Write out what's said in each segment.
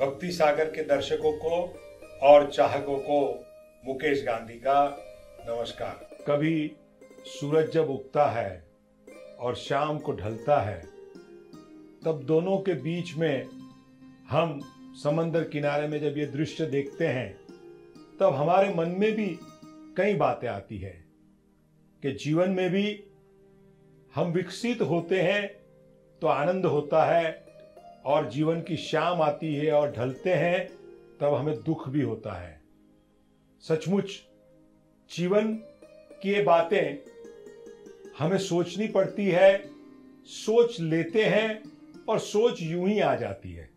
भक्ति सागर के दर्शकों को और चाहकों को मुकेश गांधी का नमस्कार। कभी सूरज जब उगता है और शाम को ढलता है, तब दोनों के बीच में हम समंदर किनारे में जब ये दृश्य देखते हैं, तब हमारे मन में भी कई बातें आती है कि जीवन में भी हम विकसित होते हैं तो आनंद होता है, और जीवन की शाम आती है और ढलते हैं तब हमें दुख भी होता है। सचमुच जीवन की ये बातें हमें सोचनी पड़ती है, सोच लेते हैं और सोच यूं ही आ जाती है,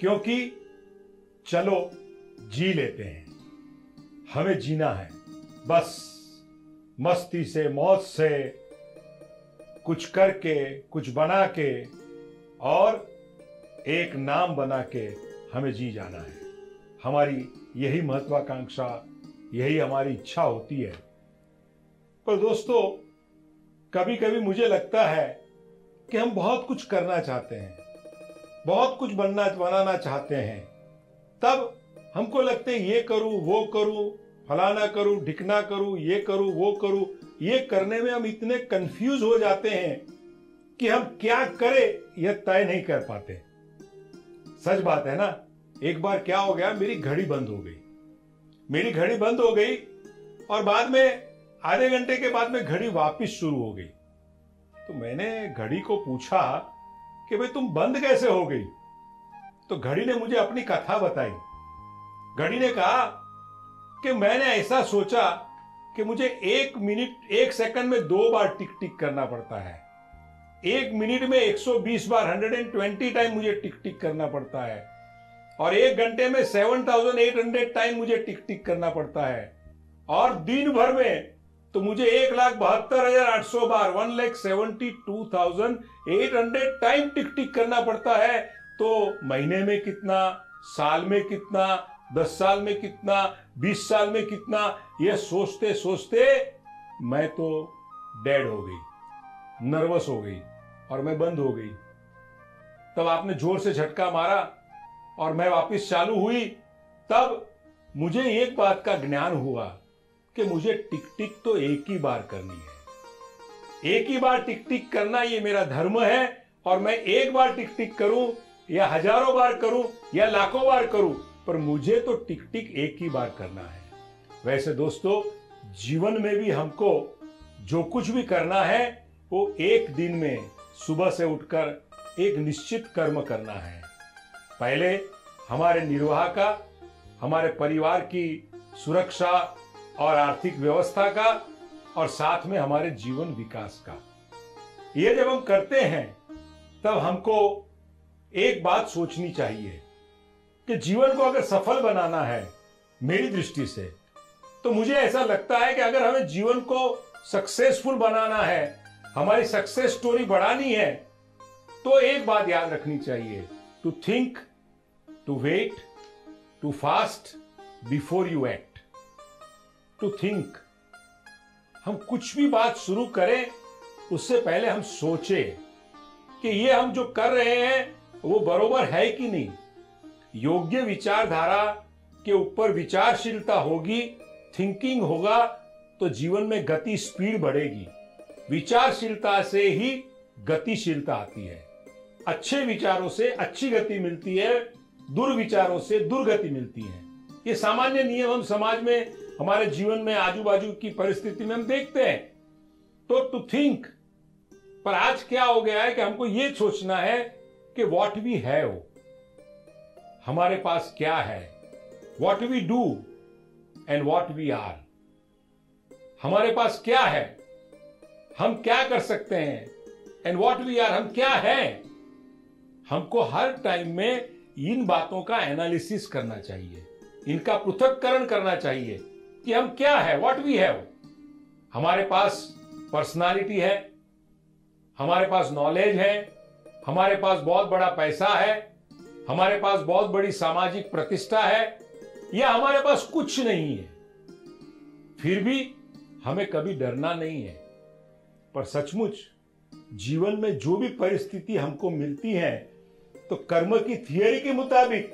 क्योंकि चलो जी लेते हैं, हमें जीना है बस मस्ती से, मौज से, कुछ करके, कुछ बना के और एक नाम बना के हमें जी जाना है। हमारी यही महत्वाकांक्षा, यही हमारी इच्छा होती है। पर दोस्तों, कभी कभी मुझे लगता है कि हम बहुत कुछ करना चाहते हैं, बहुत कुछ बनाना चाहते हैं, तब हमको लगता है ये करूं, वो करूं, फलाना करूं, ढिकना करूं, ये करूं, वो करूं। ये करने में हम इतने कंफ्यूज हो जाते हैं कि हम क्या करें यह तय नहीं कर पाते। सच बात है ना। एक बार क्या हो गया, मेरी घड़ी बंद हो गई और बाद में आधे घंटे के बाद में घड़ी वापस शुरू हो गई। तो मैंने घड़ी को पूछा कि भाई तुम बंद कैसे हो गई? तो घड़ी ने मुझे अपनी कथा बताई। घड़ी ने कहा कि मैंने ऐसा सोचा कि मुझे 1 मिनट 1 सेकंड में 2 बार टिक टिक करना पड़ता है, 1 मिनट में 120 बार 120 टाइम मुझे टिक टिक करना पड़ता है, और 1 घंटे में 7800 टाइम मुझे टिक टिक करना पड़ता है, और दिन भर में तो मुझे 1,72,800 बार 1,72,800 टाइम टिक टिक करना पड़ता है। तो महीने में कितना, साल में कितना, 10 साल में कितना, 20 साल में कितना, ये सोचते सोचते मैं तो डेड हो गई, नर्वस हो गई और मैं बंद हो गई। तब आपने जोर से झटका मारा और मैं वापस चालू हुई। तब मुझे एक बात का ज्ञान हुआ कि मुझे टिक टिक तो एक ही बार करनी है, एक ही बार टिक टिक करना ये मेरा धर्म है। और मैं एक बार टिक टिक करूं या हजारों बार करूं या लाखों बार करूं, पर मुझे तो टिक टिक एक ही बार करना है। वैसे दोस्तों, जीवन में भी हमको जो कुछ भी करना है वो एक दिन में सुबह से उठकर एक निश्चित कर्म करना है। पहले हमारे निर्वाह का, हमारे परिवार की सुरक्षा और आर्थिक व्यवस्था का, और साथ में हमारे जीवन विकास का। ये जब हम करते हैं तब हमको एक बात सोचनी चाहिए कि जीवन को अगर सफल बनाना है, मेरी दृष्टि से तो मुझे ऐसा लगता है कि अगर हमें जीवन को सक्सेसफुल बनाना है, हमारी सक्सेस स्टोरी बढ़ानी है, तो एक बात याद रखनी चाहिए, to think, to wait, to fast before you act. To think, हम कुछ भी बात शुरू करें उससे पहले हम सोचें कि ये हम जो कर रहे हैं वो बरोबर है कि नहीं। योग्य विचारधारा के ऊपर विचारशीलता होगी, थिंकिंग होगा, तो जीवन में गति, स्पीड बढ़ेगी। विचारशीलता से ही गतिशीलता आती है। अच्छे विचारों से अच्छी गति मिलती है, दुर्विचारों से दुर्गति मिलती है। ये सामान्य नियम हम समाज में, हमारे जीवन में, आजू बाजू की परिस्थिति में हम देखते हैं। तो टू थिंक, पर आज क्या हो गया है कि हमको ये सोचना है कि व्हाट वी हैव, हमारे पास क्या है, what we do and what we are. हमारे पास क्या है, हम क्या कर सकते हैं, एंड व्हाट वी आर, हम क्या हैं। हमको हर टाइम में इन बातों का एनालिसिस करना चाहिए, इनका पृथक्करण करना चाहिए कि हम क्या है, व्हाट वी हैव। हमारे पास पर्सनालिटी है, हमारे पास नॉलेज है, हमारे पास बहुत बड़ा पैसा है, हमारे पास बहुत बड़ी सामाजिक प्रतिष्ठा है, या हमारे पास कुछ नहीं है, फिर भी हमें कभी डरना नहीं है। पर सचमुच जीवन में जो भी परिस्थिति हमको मिलती है, तो कर्म की थियरी के मुताबिक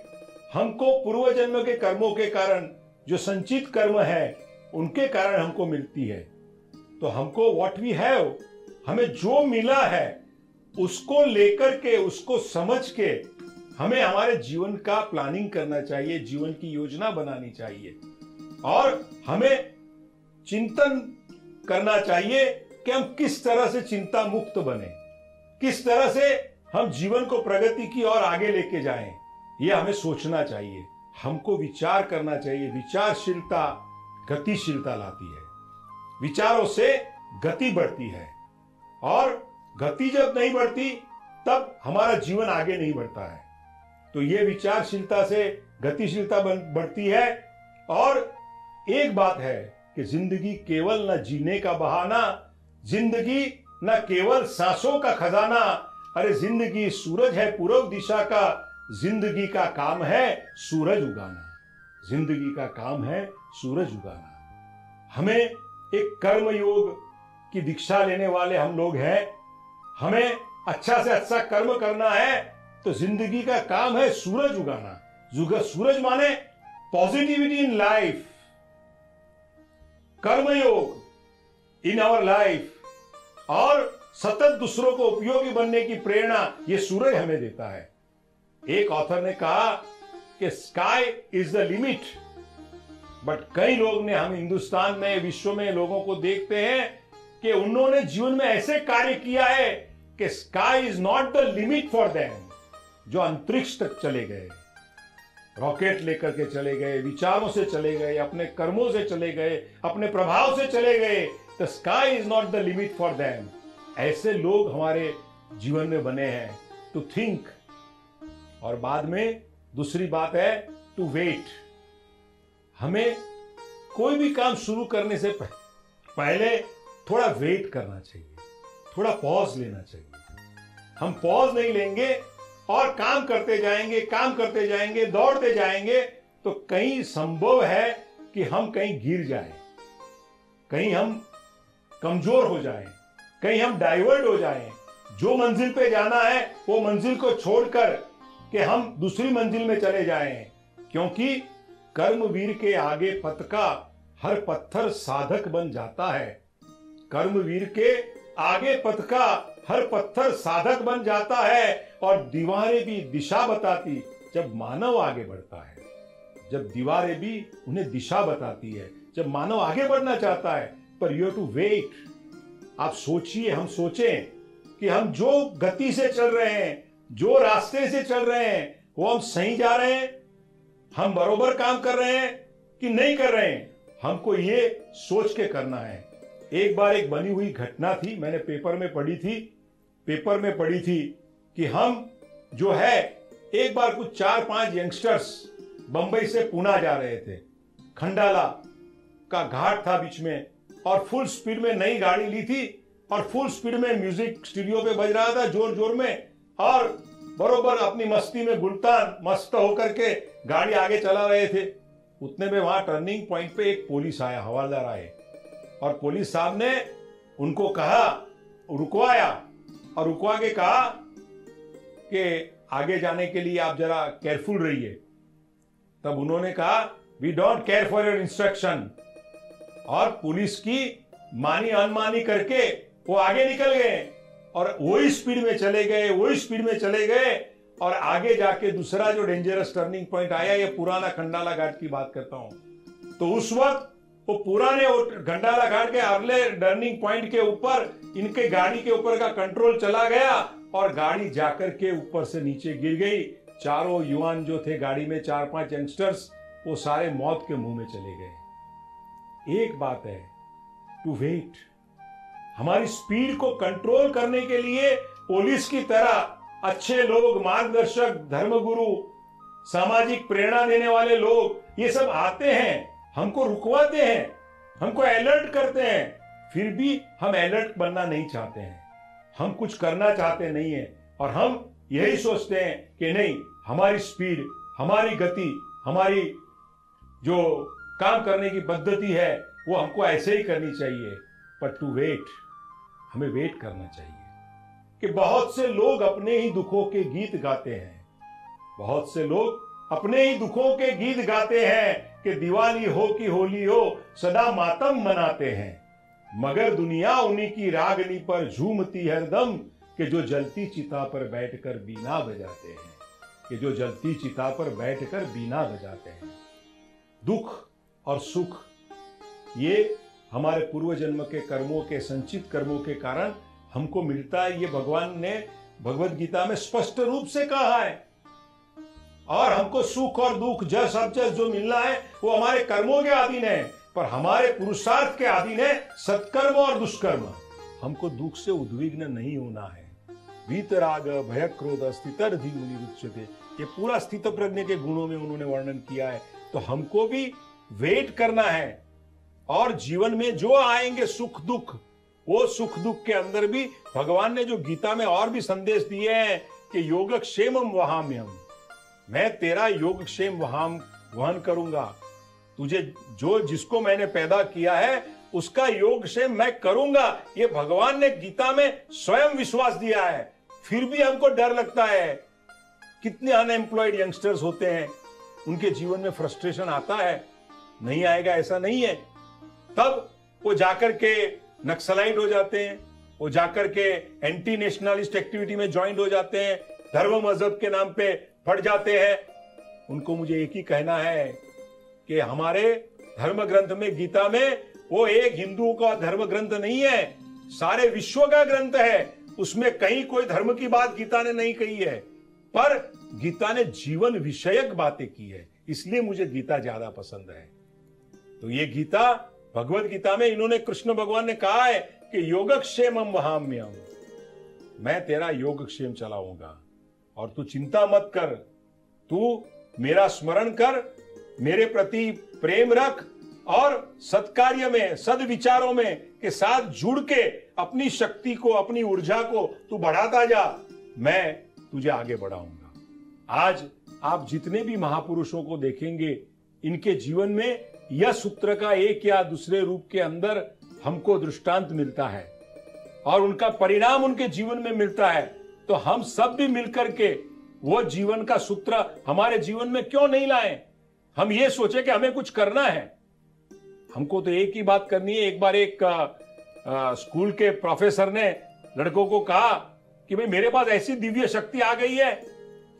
हमको पूर्व जन्म के कर्मों के कारण जो संचित कर्म है उनके कारण हमको मिलती है। तो हमको व्हाट वी हैव, हमें जो मिला है उसको लेकर के, उसको समझ के हमें हमारे जीवन का प्लानिंग करना चाहिए, जीवन की योजना बनानी चाहिए और हमें चिंतन करना चाहिए कि हम किस तरह से चिंता मुक्त बने, किस तरह से हम जीवन को प्रगति की ओर आगे लेके जाएं, यह हमें सोचना चाहिए, हमको विचार करना चाहिए। विचारशीलता गतिशीलता लाती है, विचारों से गति बढ़ती है और गति जब नहीं बढ़ती तब हमारा जीवन आगे नहीं बढ़ता है। तो यह विचारशीलता से गतिशीलता बढ़ती है। और एक बात है कि जिंदगी केवल न जीने का बहाना, जिंदगी न केवल सांसों का खजाना, अरे जिंदगी सूरज है पूर्व दिशा का, जिंदगी का काम है सूरज उगाना, जिंदगी का काम है सूरज उगाना। हमें एक कर्म योग की दीक्षा लेने वाले हम लोग हैं, हमें अच्छा से अच्छा कर्म करना है, तो जिंदगी का काम है सूरज उगाना। सूरज माने पॉजिटिविटी इन लाइफ, कर्मयोग इन आवर लाइफ और सतत दूसरों को उपयोगी बनने की प्रेरणा ये सूरज हमें देता है। एक ऑथर ने कहा कि sky is the limit, but कई लोग ने, हम हिंदुस्तान में, विश्व में लोगों को देखते हैं कि उन्होंने जीवन में ऐसे कार्य किया है कि sky is not the limit for them, जो अंतरिक्ष तक चले गए, रॉकेट लेकर के चले गए, विचारों से चले गए, अपने कर्मों से चले गए, अपने प्रभाव से चले गए। The sky is not the limit for them. ऐसे लोग हमारे जीवन में बने हैं। टू थिंक, और बाद में दूसरी बात है टू वेट। हमें कोई भी काम शुरू करने से पहले थोड़ा वेट करना चाहिए, थोड़ा पॉज लेना चाहिए। हम पॉज नहीं लेंगे और काम करते जाएंगे, दौड़ते जाएंगे, तो कहीं संभव है कि हम कहीं गिर जाएं, कहीं हम कमजोर हो जाएं, कहीं हम डाइवर्ट हो जाएं। जो मंजिल पे जाना है वो मंजिल को छोड़कर कि हम दूसरी मंजिल में चले जाएं, क्योंकि कर्मवीर के आगे पथ का हर पत्थर साधक बन जाता है। कर्मवीर के आगे पथ का हर पत्थर साधक बन जाता है और दीवारें भी दिशा बताती जब मानव आगे बढ़ता है। जब दीवारें भी उन्हें दिशा बताती है जब मानव आगे बढ़ना चाहता है। पर यू हैव टू वेट। आप सोचिए, हम सोचें कि हम जो गति से चल रहे हैं, जो रास्ते से चल रहे हैं, वो हम सही जा रहे हैं, हम बरोबर काम कर रहे हैं कि नहीं कर रहे हैं। हमको ये सोच के करना है। एक बार एक बनी हुई घटना थी, मैंने पेपर में पढ़ी थी कि हम जो है, एक बार कुछ 4-5 यंगस्टर्स बंबई से पुणे जा रहे थे। खंडाला का घाट था बीच में और फुल स्पीड में नई गाड़ी ली थी और फुल स्पीड में म्यूजिक स्टूडियो पे बज रहा था जोर जोर में, और बरोबर अपनी मस्ती में गुलतान मस्त होकर के गाड़ी आगे चला रहे थे। उतने में वहां टर्निंग पॉइंट पे एक पुलिस आया, हवलदार आए, और पुलिस साहब ने उनको कहा, रुकवाया और रुकवा के कहा कि आगे जाने के लिए आप जरा केयरफुल रहिए। तब उन्होंने कहा, we don't care for your instruction, और पुलिस की मानी अनमानी करके वो आगे निकल गए और वही स्पीड में चले गए और आगे जाके दूसरा जो डेंजरस टर्निंग पॉइंट आया, ये पुराना खंडाला घाट की बात करता हूं, तो उस वक्त वो पुराने खंडाला घाट के अगले टर्निंग पॉइंट के ऊपर इनके गाड़ी के ऊपर का कंट्रोल चला गया और गाड़ी जाकर के ऊपर से नीचे गिर गई। चारों युवान जो थे गाड़ी में, 4-5 यंगस्टर्स, वो सारे मौत के मुंह में चले गए। एक बात है, टू वेट। हमारी स्पीड को कंट्रोल करने के लिए पुलिस की तरह अच्छे लोग, मार्गदर्शक, धर्मगुरु, सामाजिक प्रेरणा देने वाले लोग, ये सब आते हैं, हमको रुकवाते हैं, हमको अलर्ट करते हैं। फिर भी हम अलर्ट बनना नहीं चाहते हैं, हम कुछ करना चाहते नहीं है, और हम यही सोचते हैं कि नहीं, हमारी स्पीड, हमारी गति, हमारी जो काम करने की पद्धति है वो हमको ऐसे ही करनी चाहिए। पर टू वेट, हमें वेट करना चाहिए। कि बहुत से लोग अपने ही दुखों के गीत गाते हैं, बहुत से लोग अपने ही दुखों के गीत गाते हैं कि दिवाली हो कि होली हो सदा मातम मनाते हैं, मगर दुनिया उन्हीं की रागनी पर झूमती हरदम कि जो जलती चिता पर बैठकर बीना बजाते हैं, कि जो जलती चिता पर बैठकर बीना बजाते हैं। दुख और सुख ये हमारे पूर्व जन्म के कर्मों के संचित कर्मों के कारण हमको मिलता है। ये भगवान ने भगवत गीता में स्पष्ट रूप से कहा है। और हमको सुख और दुख जस अबजस जो मिलना है वो हमारे कर्मों के अधीन है, पर हमारे पुरुषार्थ के अधीन है सत्कर्म और दुष्कर्म। हमको दुख से उद्विग्न नहीं होना है। वीतराग भय क्रोध स्थितर धीमुनि रुच्यते, ये पूरा स्थित प्रज्ञ के गुणों में उन्होंने वर्णन किया है। तो हमको भी वेट करना है, और जीवन में जो आएंगे सुख दुख, वो सुख दुख के अंदर भी भगवान ने जो गीता में और भी संदेश दिए हैं कि योगक्षेमम वहाम्यहम्, मैं तेरा योगक्षेम वहन करूंगा। तुझे जो जिसको मैंने पैदा किया है उसका योगक्षेम मैं करूंगा। ये भगवान ने गीता में स्वयं विश्वास दिया है। फिर भी हमको डर लगता है। कितने अनएम्प्लॉयड यंगस्टर्स होते हैं, उनके जीवन में फ्रस्ट्रेशन आता है। नहीं आएगा ऐसा नहीं है, तब वो जाकर के नक्सलाइट हो जाते हैं, वो जाकर के एंटी नेशनलिस्ट एक्टिविटी में ज्वाइन हो जाते हैं, धर्म मजहब के नाम पे पड़ जाते हैं। उनको मुझे एक ही कहना है कि हमारे धर्म ग्रंथ में, गीता में, वो एक हिंदुओं का धर्म ग्रंथ नहीं है, सारे विश्व का ग्रंथ है। उसमें कहीं कोई धर्म की बात गीता ने नहीं कही है, पर गीता ने जीवन विषयक बातें की है। इसलिए मुझे गीता ज्यादा पसंद है। तो ये गीता, भगवत गीता में इन्होंने, कृष्ण भगवान ने कहा है कि योगक्षेमम वहाम्यहम्, मैं तेरा योगक्षेम चलाऊंगा और तू चिंता मत कर, तू मेरा स्मरण कर, मेरे प्रति प्रेम रख और सत्कार्य में, सद्विचारों में के साथ जुड़ के अपनी शक्ति को, अपनी ऊर्जा को तू बढ़ाता जा, मैं तुझे आगे बढ़ाऊंगा। आज आप जितने भी महापुरुषों को देखेंगे, इनके जीवन में यह सूत्र का एक या दूसरे रूप के अंदर हमको दृष्टांत मिलता है और उनका परिणाम उनके जीवन में मिलता है। तो हम सब भी मिलकर के वो जीवन का सूत्र हमारे जीवन में क्यों नहीं लाएं? हम ये सोचे कि हमें कुछ करना है। हमको तो एक ही बात करनी है। एक बार एक स्कूल के प्रोफेसर ने लड़कों को कहा कि भाई मेरे पास ऐसी दिव्य शक्ति आ गई है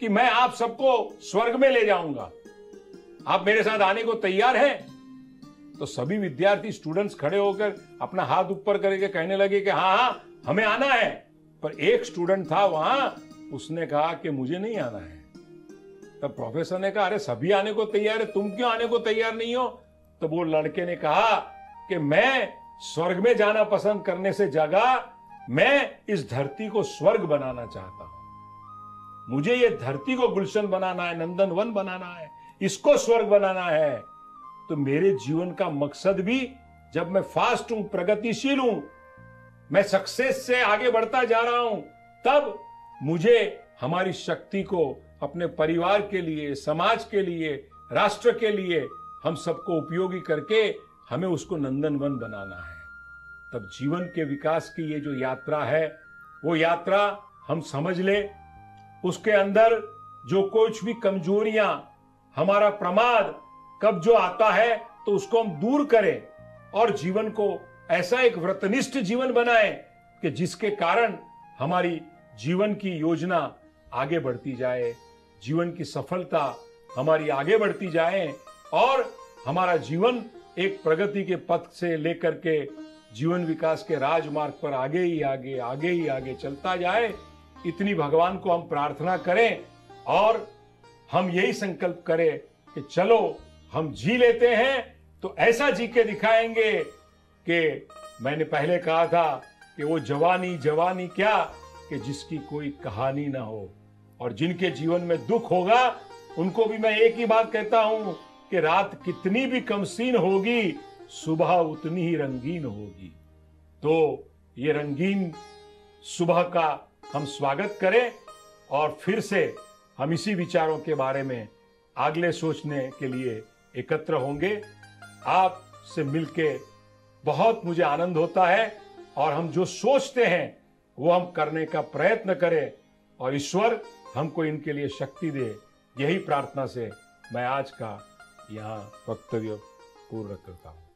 कि मैं आप सबको स्वर्ग में ले जाऊंगा, आप मेरे साथ आने को तैयार हैं? तो सभी विद्यार्थी, स्टूडेंट्स खड़े होकर अपना हाथ ऊपर करके कहने लगे कि हाँ हाँ हमें आना है। पर एक स्टूडेंट था वहां, उसने कहा कि मुझे नहीं आना है। तब प्रोफेसर ने कहा, अरे सभी आने को तैयार है, तुम क्यों आने को तैयार नहीं हो? तो वो लड़के ने कहा कि मैं स्वर्ग में जाना पसंद करने से ज्यादा मैं इस धरती को स्वर्ग बनाना चाहता हूं। मुझे ये धरती को गुलशन बनाना है, नंदनवन बनाना है, इसको स्वर्ग बनाना है। तो मेरे जीवन का मकसद भी, जब मैं फास्ट हूं, प्रगतिशील हूं, मैं सक्सेस से आगे बढ़ता जा रहा हूं, तब मुझे हमारी शक्ति को अपने परिवार के लिए, समाज के लिए, राष्ट्र के लिए, हम सबको उपयोगी करके हमें उसको नंदनवन बनाना है। तब जीवन के विकास की ये जो यात्रा है, वो यात्रा हम समझ ले। उसके अंदर जो कुछ भी कमजोरियां, हमारा प्रमाद कब जो आता है, तो उसको हम दूर करें और जीवन को ऐसा एक व्रतनिष्ठ जीवन बनाएं कि जिसके कारण हमारी जीवन की योजना आगे बढ़ती जाए, जीवन की सफलता हमारी आगे बढ़ती जाए और हमारा जीवन एक प्रगति के पथ से लेकर के जीवन विकास के राजमार्ग पर आगे ही आगे चलता जाए। इतनी भगवान को हम प्रार्थना करें और हम यही संकल्प करें कि चलो हम जी लेते हैं तो ऐसा जी के दिखाएंगे कि मैंने पहले कहा था कि वो जवानी क्या कि जिसकी कोई कहानी ना हो। और जिनके जीवन में दुख होगा उनको भी मैं एक ही बात कहता हूं कि रात कितनी भी कमसीन होगी, सुबह उतनी ही रंगीन होगी। तो ये रंगीन सुबह का हम स्वागत करें और फिर से हम इसी विचारों के बारे में अगले सोचने के लिए एकत्र होंगे। आपसे मिलके बहुत मुझे आनंद होता है और हम जो सोचते हैं वो हम करने का प्रयत्न करें और ईश्वर हमको इनके लिए शक्ति दे। यही प्रार्थना से मैं आज का यहाँ वक्तव्य पूर्ण करता हूँ।